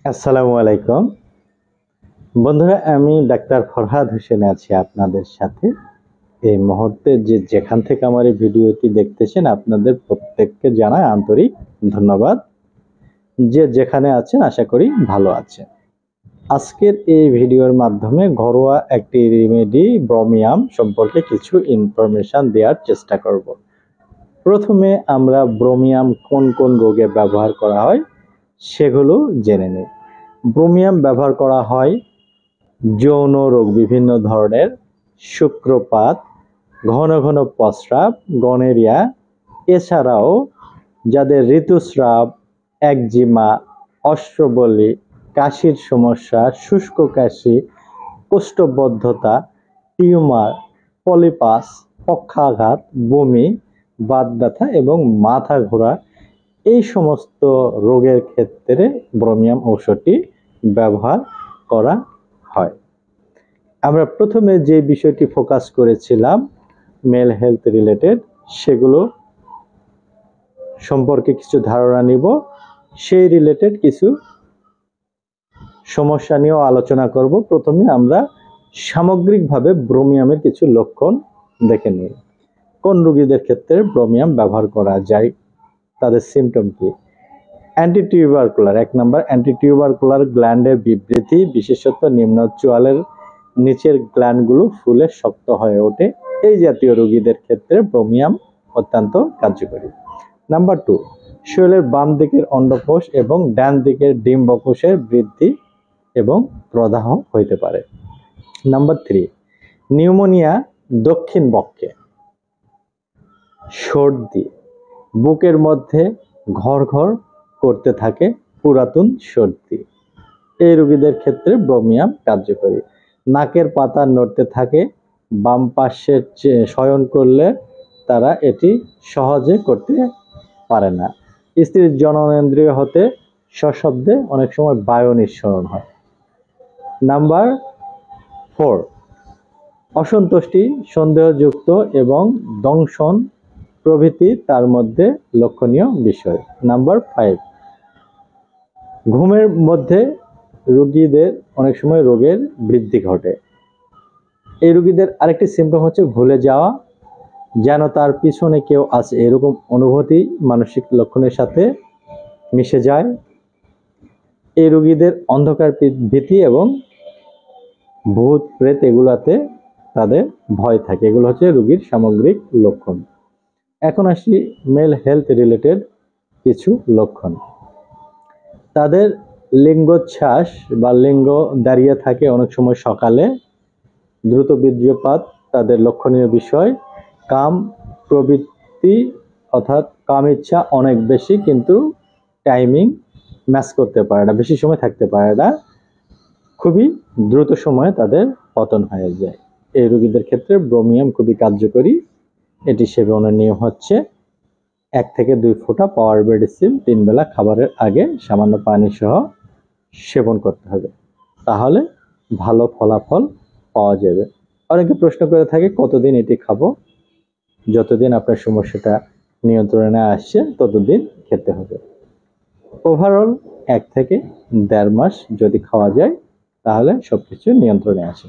আসসালামু আলাইকুম বন্ধুরা, আমি ডাক্তার ফরহাদ হোসেন আছি আপনাদের সাথে। এই মুহূর্তে যেখান থেকে আমার এই ভিডিওটি দেখতেছেন আপনাদের প্রত্যেককে জানাই আন্তরিক ধন্যবাদ। যেখানে আছেন আশা করি ভালো আছেন। আজকের এই ভিডিওর মাধ্যমে ঘরোয়া একটি রেমেডি ব্রোমিয়াম সম্পর্কে কিছু ইনফরমেশন দেওয়ার চেষ্টা করব। প্রথমে আমরা ব্রোমিয়াম কোন কোন রোগে ব্যবহার করা হয় সেগুলো জেনে নিই। ব্রোমিয়াম ব্যবহার করা হয় যৌন রোগ বিভিন্ন ধরনের, শুক্রপাত, ঘন ঘন প্রস্রাব, গনোরিয়া, এছাড়াও যাদের ঋতুস্রাব, একজিমা, অশ্রবলি, কাশির সমস্যা, শুষ্ক কাশি, কোষ্ঠবদ্ধতা, টিউমার, পলিপাস, পক্ষাঘাত, বমি, বাত ব্যথা এবং মাথা ঘোরা, এই সমস্ত রোগের ক্ষেত্রে ব্রোমিয়াম ঔষধটি ব্যবহার করা হয়। আমরা প্রথমে যে বিষয়টি ফোকাস করেছিলাম মেল হেলথ রিলেটেড, সেগুলো সম্পর্কে কিছু ধারণা নিব। সেই রিলেটেড কিছু সমস্যা নিয়েও আলোচনা করব। প্রথমে আমরা সামগ্রিকভাবে ব্রোমিয়ামের কিছু লক্ষণ দেখে নিই। কোন রোগীদের ক্ষেত্রে ব্রোমিয়াম ব্যবহার করা যায়, তাদের সিমটম কি? অ্যান্টিটিউবারকুলার, 1 নম্বর অ্যান্টিটিউবারকুলার গ্ল্যান্ডের বিবৃতি, বিশেষত নিম্ন চোয়ালের নিচের গ্ল্যান্ডগুলো ফুলে শক্ত হয়ে ওঠে। এই জাতীয় রোগীদের ক্ষেত্রে ব্রোমিয়াম অত্যন্ত কার্যকরী। নাম্বার 2, শরীরের বাম দিকের অন্ডকোষ এবং ডান দিকের ডিম্বকোষের বৃদ্ধি এবং প্রদাহ হইতে পারে। নাম্বার 3, নিউমোনিয়া দক্ষিণ বক্ষে, সর্দি, বুকের মধ্যে ঘর ঘর করতে থাকে পুরাতন সর্দি, এই রোগীদের ক্ষেত্রে ব্রোমিয়াম কার্যকরী। নাকের পাতা নড়তে থাকে, বাম পাশে শয়ন করলে তারা এটি সহজে করতে পারে না। স্ত্রীর জননেন্দ্রিয় হতে সশব্দে অনেক সময় বায়ু নিঃসরণ হয়। নাম্বার 4, অসন্তুষ্টি, সন্দেহযুক্ত এবং দংশন প্রভৃতি তার মধ্যে লক্ষণীয় বিষয়। নাম্বার 5, ঘুমের মধ্যে রোগীদের অনেক সময় রোগের বৃদ্ধি ঘটে। এই রোগীদের আরেকটি সিমটম হচ্ছে ভুলে যাওয়া, যেন তার পিছনে কেউ আছে এরকম অনুভূতি মানসিক লক্ষণের সাথে মিশে যায়। এই রোগীদের অন্ধকার ভীতি এবং ভূত প্রেত এগুলাতে তাদের ভয় থাকে। এগুলো হচ্ছে রোগীর সামগ্রিক লক্ষণ। এখন আসি মেল হেলথ রিলেটেড কিছু লক্ষণ। তাদের লিঙ্গোচ্ছ্বাস বা লিঙ্গ দাঁড়িয়ে থাকে অনেক সময় সকালে, দ্রুত বীর্যপাত তাদের লক্ষণীয় বিষয়, কাম প্রবৃত্তি অর্থাৎ কাম ইচ্ছা অনেক বেশি কিন্তু টাইমিং ম্যাচ করতে পারে না, বেশি সময় থাকতে পারে না, খুবই দ্রুত সময়ে তাদের পতন হয়ে যায়। এই রোগীদের ক্ষেত্রে ব্রোমিয়াম খুবই কার্যকরী। এটি সেবনের নিয়ম হচ্ছে 1 থেকে 2 ফোঁটা পাওয়ার মেডিসিন 3 বেলা খাবারের আগে সামান্য পানি সহ সেবন করতে হবে, তাহলে ভালো ফলাফল পাওয়া যাবে। অনেকে প্রশ্ন করে থাকে কতদিন এটি খাবো? যতদিন আপনার সমস্যাটা নিয়ন্ত্রণে আসছে ততদিন খেতে হবে। ওভারঅল 1 থেকে 1.5 মাস যদি খাওয়া যায় তাহলে সবকিছু নিয়ন্ত্রণে আসে।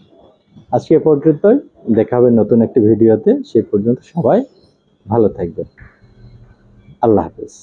আজকে এ পর্যন্তই, দেখা হবে নতুন একটি ভিডিওতে। সেই পর্যন্ত সবাই ভালো থাকবেন। আল্লাহ হাফেজ।